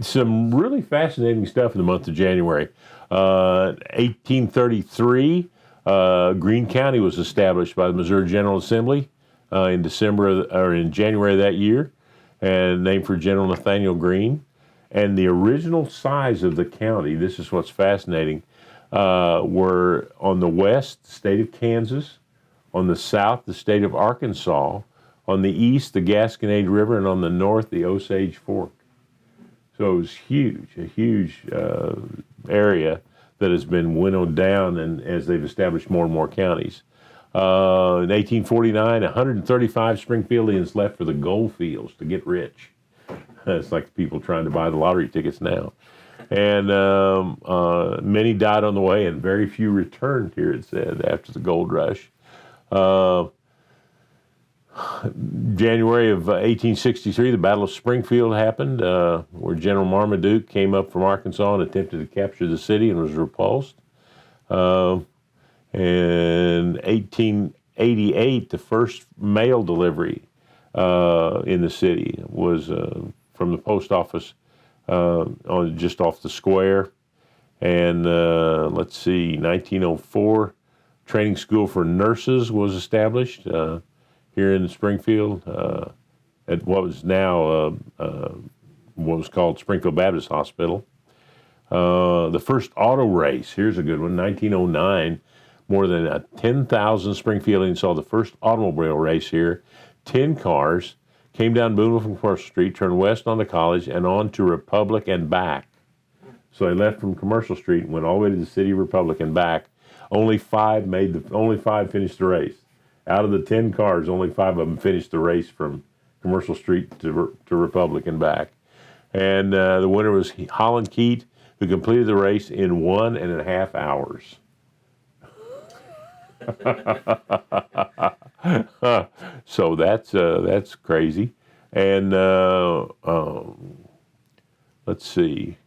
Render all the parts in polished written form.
some really fascinating stuff in the month of January. 1833, Greene County was established by the Missouri General Assembly in in January of that year, and named for General Nathaniel Greene. And the original size of the county, this is what's fascinating, were on the west, the state of Kansas, on the south, the state of Arkansas, on the east, the Gasconade River, and on the north, the Osage Fork. So it was huge, a huge area that has been winnowed down and as they've established more and more counties. In 1849, 135 Springfieldians left for the gold fields to get rich. It's like people trying to buy the lottery tickets now. And many died on the way, and very few returned here, it said, after the gold rush. January of 1863, the Battle of Springfield happened, where General Marmaduke came up from Arkansas and attempted to capture the city and was repulsed. In 1888, the first mail delivery in the city was from the post office just off the square. And let's see, 1904, training school for nurses was established here in Springfield at what was now what was called Springfield Baptist Hospital. The first auto race, here's a good one, 1909, more than 10,000 Springfieldians saw the first automobile race here. 10 cars came down Boonville from Commercial Street, turned west onto College, and on to Republic and back. So they left from Commercial Street and went all the way to the City of Republic and back. Only five finished the race. Out of the 10 cars, only 5 of them finished the race from Commercial Street to Republic and back. And the winner was Holland Keat, who completed the race in 1.5 hours. So that's crazy. And let's see.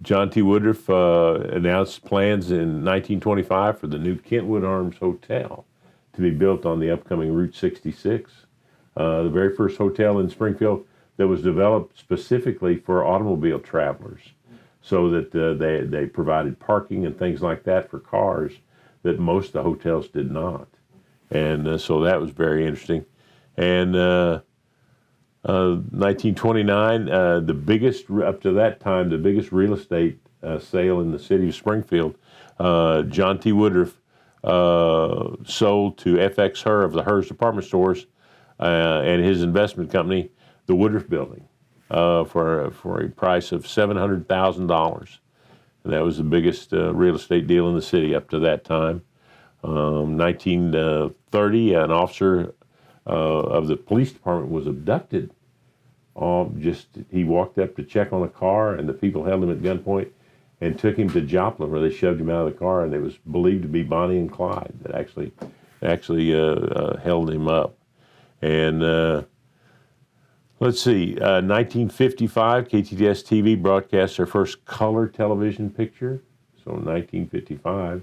John T. Woodruff announced plans in 1925 for the new Kentwood Arms Hotel to be built on the upcoming Route 66. The very first hotel in Springfield that was developed specifically for automobile travelers, so that they provided parking and things like that for cars that most of the hotels did not. And so that was very interesting. And 1929, the biggest, up to that time, the biggest real estate sale in the city of Springfield, John T. Woodruff sold to F.X. Hur of the Hur's Department Stores and his investment company, the Woodruff Building, for a price of $700,000. And that was the biggest real estate deal in the city up to that time. 1930, an officer of the police department was abducted. He walked up to check on a car, and the people held him at gunpoint and took him to Joplin, where they shoved him out of the car, and it was believed to be Bonnie and Clyde that actually held him up. And let's see, 1955, KTTS TV broadcast their first color television picture. So in 1955.